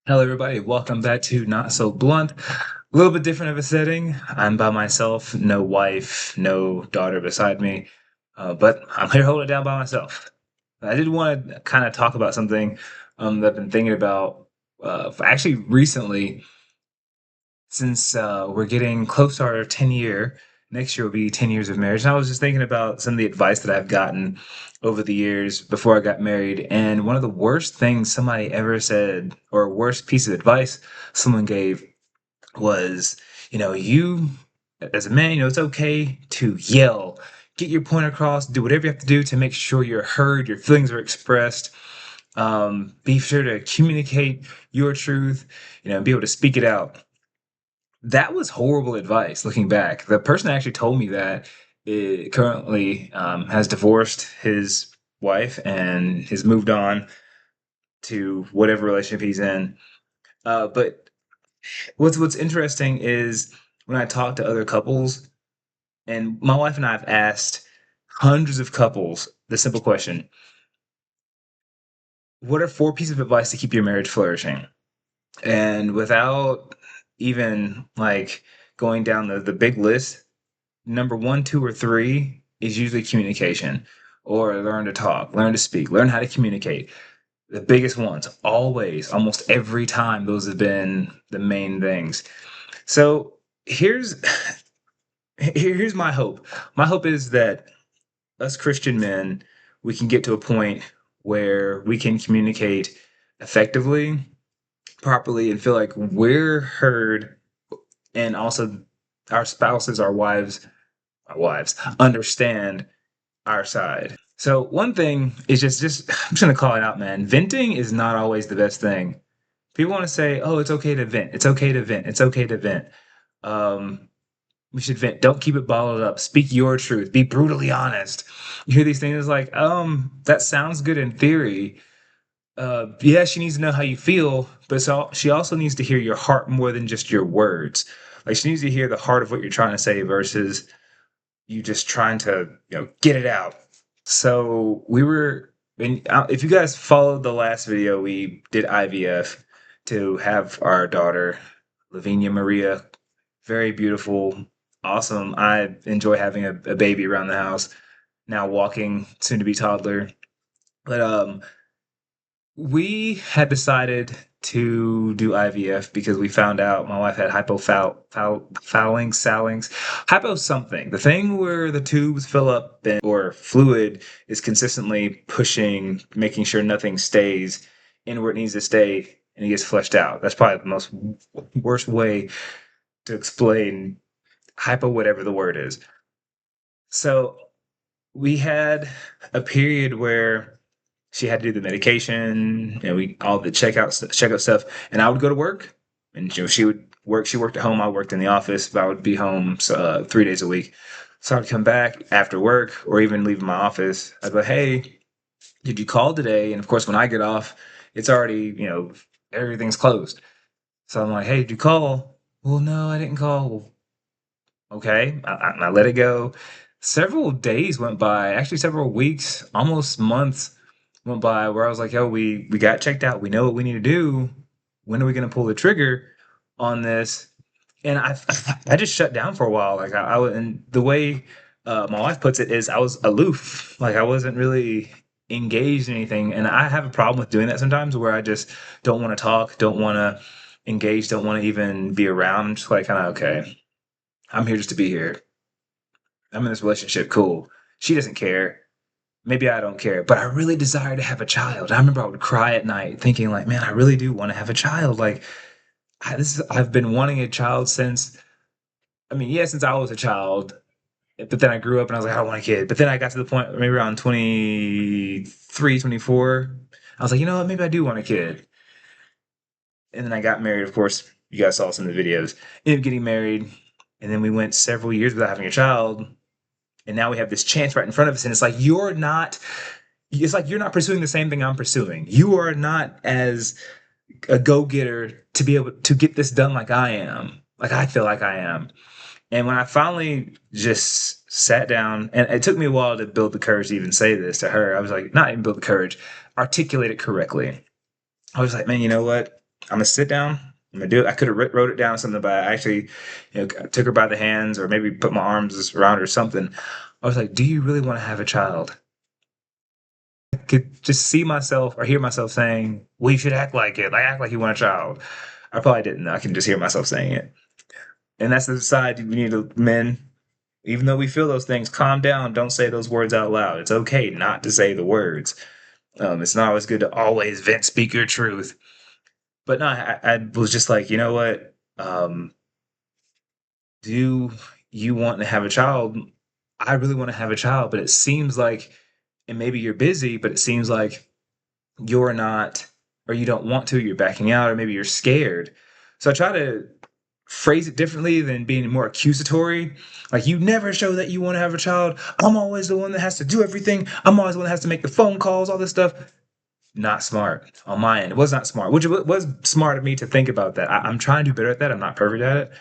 Hello, everybody. Welcome back to Not So Blunt. A little bit different of a setting. I'm by myself, no wife, no daughter beside me, but I'm here holding it down by myself. I did want to kind of talk about something that I've been thinking about actually recently, since we're getting close to our 10 year. Next year will be 10 years of marriage. And I was just thinking about some of the advice that I've gotten over the years before I got married. And one of the worst things somebody ever said, or worst piece of advice someone gave, was, you as a man, it's okay to yell, get your point across, do whatever you have to do to make sure you're heard, your feelings are expressed. Be sure to communicate your truth, be able to speak it out. That was horrible advice looking back. The person that actually told me that currently has divorced his wife and has moved on to whatever relationship he's in. But what's interesting is when I talk to other couples, and my wife and I have asked hundreds of couples the simple question: what are four pieces of advice to keep your marriage flourishing? And without even like going down the big list, number one, two, or three is usually communication, or learn to talk, learn to speak, learn how to communicate. The biggest ones, always, almost every time, those have been the main things. So here's here's my hope. My hope is that us Christian men, we can get to a point where we can communicate effectively, properly, and feel like we're heard, and also our spouses, our wives understand our side. So one thing is just I'm just gonna call it out, man. Venting is not always the best thing. People want to say, "Oh, it's okay to vent. It's okay to vent. It's okay to vent." Um, we should vent. Don't keep it bottled up. Speak your truth. Be brutally honest. You hear these things like, that sounds good in theory. Yeah, she needs to know how you feel, but she also needs to hear your heart more than just your words. Like she needs to hear the heart of what you're trying to say versus you just trying to get it out. So we were, and if you guys followed the last video, we did IVF to have our daughter Lavinia Maria. Very beautiful, awesome. I enjoy having a baby around the house. Now walking, soon to be toddler. But we had decided to do IVF because we found out my wife had hypo something. The thing where the tubes fill up or fluid is consistently pushing, making sure nothing stays in where it needs to stay and it gets flushed out. That's probably the most worst way to explain hypo, whatever the word is. So we had a period where she had to do the medication, we all the checkout stuff, and I would go to work, and she would work. She worked at home. I worked in the office, but I would be home 3 days a week. So I'd come back after work, or even leaving my office. I'd go, "Hey, did you call today?" And of course, when I get off, it's already everything's closed. So I'm like, "Hey, did you call?" "Well, no, I didn't call." "Well, okay." I let it go. Several days went by, actually several weeks, almost months went by where I was like, "Yo, we got checked out. We know what we need to do. When are we gonna pull the trigger on this?" And I just shut down for a while. Like and the way my wife puts it is I was aloof. Like I wasn't really engaged in anything. And I have a problem with doing that sometimes where I just don't want to talk, don't want to engage, don't want to even be around. I'm just like kind of okay. I'm here just to be here. I'm in this relationship. Cool. She doesn't care. Maybe I don't care, but I really desire to have a child. I remember I would cry at night thinking like, man, I really do want to have a child. Like I've been wanting a child since, I mean, yeah, since I was a child, but then I grew up and I was like, I don't want a kid. But then I got to the point maybe around 23, 24. I was like, you know what? Maybe I do want a kid. And then I got married. Of course, you guys saw some of the videos. Ended up getting married. And then we went several years without having a child. And now we have this chance right in front of us. And it's like you're not pursuing the same thing I'm pursuing. You are not as a go-getter to be able to get this done like I am. Like I feel like I am. And when I finally just sat down, and it took me a while to build the courage to even say this to her. I was like, not even build the courage, articulate it correctly. I was like, man, you know what? I'm gonna sit down. I'm gonna do it. I could have wrote it down or something, but I actually, took her by the hands or maybe put my arms around her or something. I was like, "Do you really want to have a child?" I could just see myself or hear myself saying, "Well, you should act like it. Like act like you want a child." I probably didn't. I can just hear myself saying it, and that's the side we need to men. Even though we feel those things, calm down. Don't say those words out loud. It's okay not to say the words. It's not always good to always vent, speak your truth. But no, I was just like, you know what? Do you want to have a child? I really want to have a child, but it seems like, and maybe you're busy, but it seems like you're not, or you don't want to, you're backing out, or maybe you're scared. So I try to phrase it differently than being more accusatory. Like, you never show that you want to have a child. I'm always the one that has to do everything. I'm always the one that has to make the phone calls, all this stuff. Not smart on my end. It was not smart, which was smart of me to think about that. I'm trying to do better at that. I'm not perfect at it.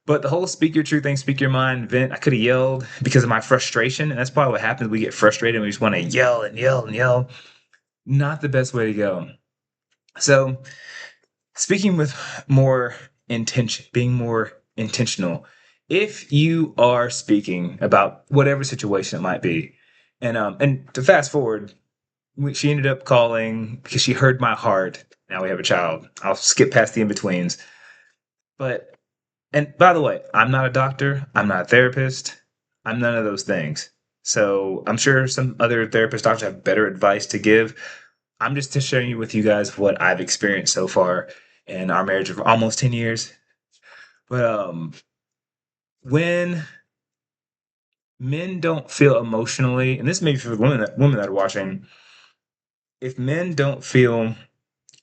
But the whole speak your truth thing, speak your mind, vent, I could have yelled because of my frustration. And that's probably what happens. We get frustrated and we just want to yell and yell and yell. Not the best way to go. So, speaking with more intention, being more intentional. If you are speaking about whatever situation it might be, and to fast forward, she ended up calling because she heard my heart. Now we have a child. I'll skip past the in betweens. But, and by the way, I'm not a doctor. I'm not a therapist. I'm none of those things. So I'm sure some other therapist doctors have better advice to give. I'm just sharing with you guys what I've experienced so far in our marriage of almost 10 years. But when men don't feel emotionally, and this may be for women that are watching, if men don't feel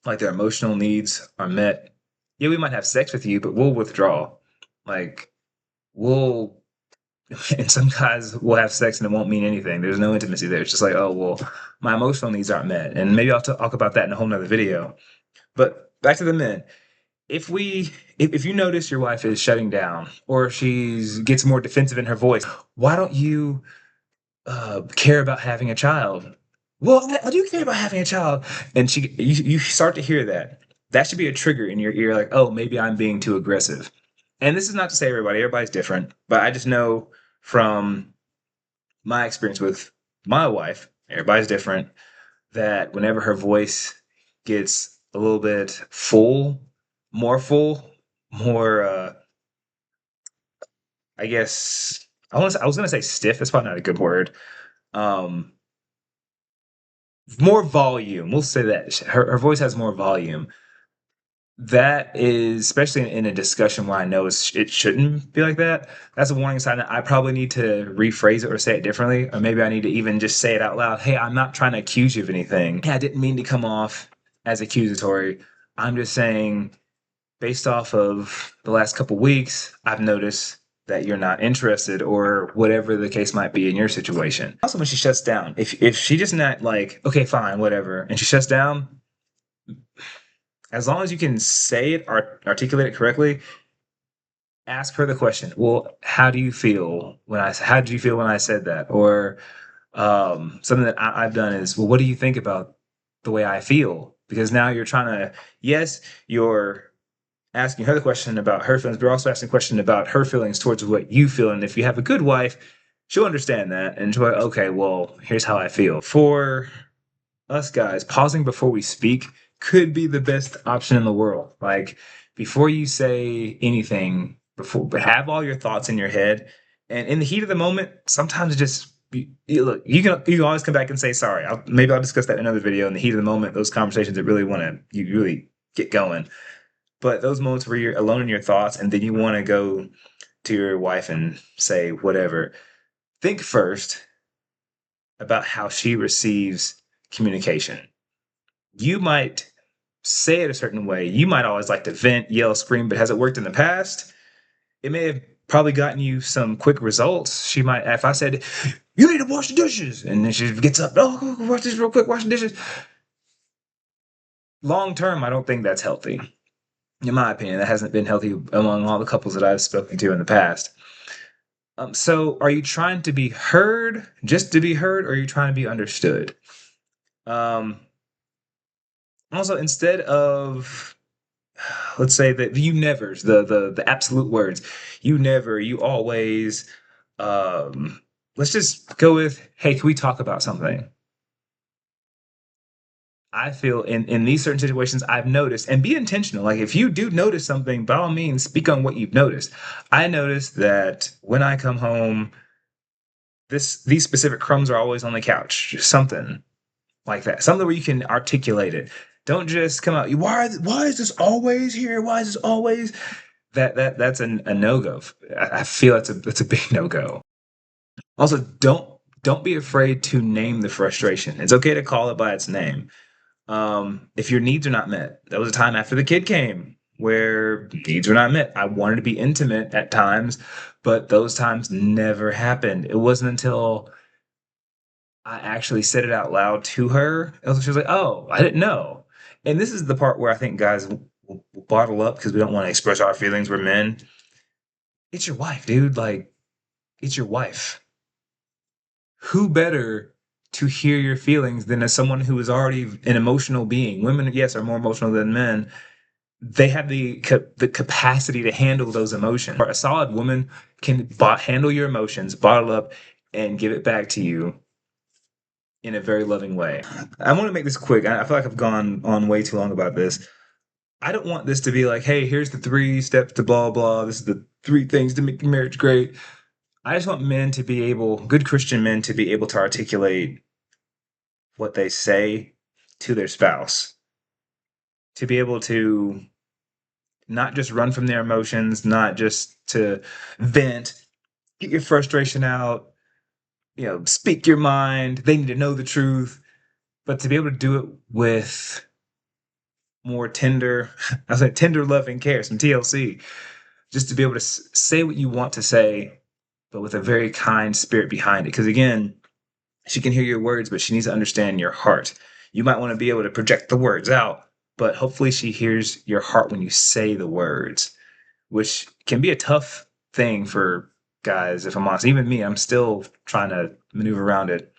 like their emotional needs are met, yeah, we might have sex with you, but we'll withdraw. Like, we'll, and some guys will have sex and it won't mean anything. There's no intimacy there. It's just like, oh, well, my emotional needs aren't met. And maybe I'll talk about that in a whole nother video. But back to the men. If you notice your wife is shutting down or she's gets more defensive in her voice, why don't you care about having a child? Well, I do care about having a child, and you start to hear that. That should be a trigger in your ear, like, oh, maybe I'm being too aggressive. And this is not to say everybody's different, but I just know from my experience with my wife, everybody's different. That whenever her voice gets a little bit full, more I guess I was gonna say stiff. That's probably not a good word. Um, More volume. We'll say that her voice has more volume. That is, especially in a discussion where I know it shouldn't be like that. That's a warning sign that I probably need to rephrase it or say it differently, or maybe I need to even just say it out loud. Hey, I'm not trying to accuse you of anything. Hey, I didn't mean to come off as accusatory. I'm just saying, based off of the last couple weeks, I've noticed that you're not interested or whatever the case might be in your situation. Also, when she shuts down, if she just not like, okay, fine, whatever, and she shuts down, as long as you can say it or articulate it correctly, ask her the question. Well, how did you feel when I said that? Or something that I've done is, well, what do you think about the way I feel? Because now you're trying to, yes, you're asking her the question about her feelings, but you're also asking a question about her feelings towards what you feel. And if you have a good wife, she'll understand that and she'll be like, okay, well, here's how I feel. For us guys, pausing before we speak could be the best option in the world. Like, before you say anything, before have all your thoughts in your head, and in the heat of the moment, sometimes look. You can always come back and say sorry. Maybe I'll discuss that in another video. In the heat of the moment, those conversations that really want to you really get going. But those moments where you're alone in your thoughts, and then you want to go to your wife and say whatever. Think first about how she receives communication. You might say it a certain way. You might always like to vent, yell, scream, but has it worked in the past? It may have probably gotten you some quick results. She might, if I said, you need to wash the dishes, and then she gets up, oh, go wash this real quick, wash the dishes. Long term, I don't think that's healthy. In my opinion, that hasn't been healthy among all the couples that I've spoken to in the past. So, are you trying to be heard just to be heard, or are you trying to be understood? Um, Also, instead of let's say that you nevers, the absolute words, you never, you always. Um, let's just go with, hey, can we talk about something? I feel in these certain situations I've noticed, and be intentional. Like if you do notice something, by all means, speak on what you've noticed. I noticed that when I come home, these specific crumbs are always on the couch. Something like that. Something where you can articulate it. Don't just come out. Why is this always here? Why is this always that's a no go. I feel that's a big no go. Also, don't be afraid to name the frustration. It's okay to call it by its name. If your needs are not met, that was a time after the kid came where needs were not met. I wanted to be intimate at times, but those times never happened. It wasn't until I actually said it out loud to her. She was like, "Oh, I didn't know." And this is the part where I think guys will bottle up because we don't want to express our feelings. We're men. It's your wife, dude. Like, it's your wife. Who better to hear your feelings than as someone who is already an emotional being? Women, yes, are more emotional than men. They have the capacity to handle those emotions. A solid woman can handle your emotions, bottle up, and give it back to you in a very loving way. I want to make this quick. I feel like I've gone on way too long about this. I don't want this to be like, hey, here's the 3 steps to blah blah. This is the 3 things to make your marriage great. I just want men to be able, good Christian men, to be able to articulate what they say to their spouse, to be able to not just run from their emotions, not just to vent, get your frustration out, speak your mind. They need to know the truth, but to be able to do it with more tender, I was like tender love and care, some TLC, just to be able to say what you want to say, but with a very kind spirit behind it. Because again, she can hear your words, but she needs to understand your heart. You might want to be able to project the words out, but hopefully she hears your heart when you say the words, which can be a tough thing for guys, if I'm honest. Even me, I'm still trying to maneuver around it.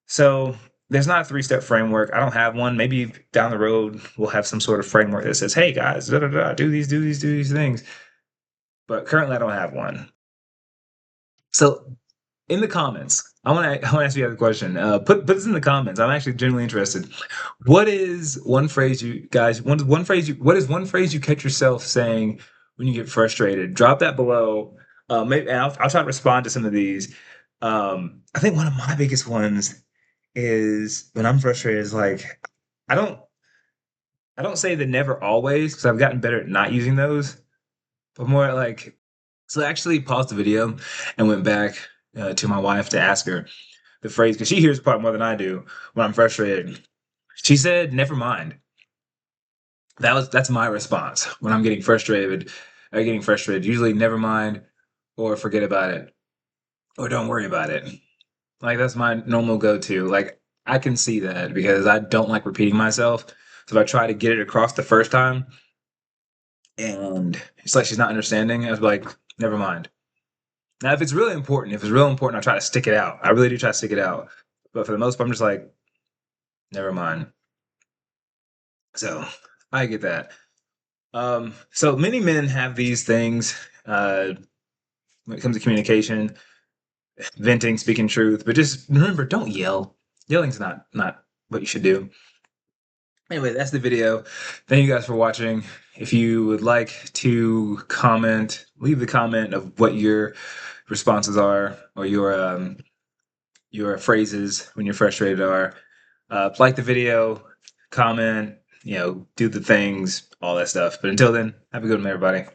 So there's not a 3 step framework. I don't have one. Maybe down the road we'll have some sort of framework that says, "Hey guys, da, da, da, do these things." But currently, I don't have one. So in the comments, I want to ask you guys a question. Put this in the comments. I'm actually genuinely interested. What is one phrase you guys? One phrase you? What is one phrase you catch yourself saying when you get frustrated? Drop that below. Maybe and I'll try to respond to some of these. I think one of my biggest ones is when I'm frustrated. Is like I don't I don't say the never always because I've gotten better at not using those, but more like so. I actually paused the video and went back to my wife to ask her the phrase because she hears it probably more than I do when I'm frustrated. She said, "Never mind." That's my response when I'm getting frustrated. Getting frustrated. Usually, never mind, or forget about it, or don't worry about it. Like that's my normal go-to. Like I can see that because I don't like repeating myself. So if I try to get it across the first time, and it's like she's not understanding, I was like, "Never mind." Now, if it's real important, I try to stick it out. I really do try to stick it out. But for the most part, I'm just like, never mind. So I get that. So many men have these things when it comes to communication, venting, speaking truth. But just remember, don't yell. Yelling's not what you should do. Anyway, that's the video. Thank you guys for watching. If you would like to comment, leave the comment of what your responses are or your phrases when you're frustrated are. Like the video, comment, do the things, all that stuff. But until then, have a good one, everybody.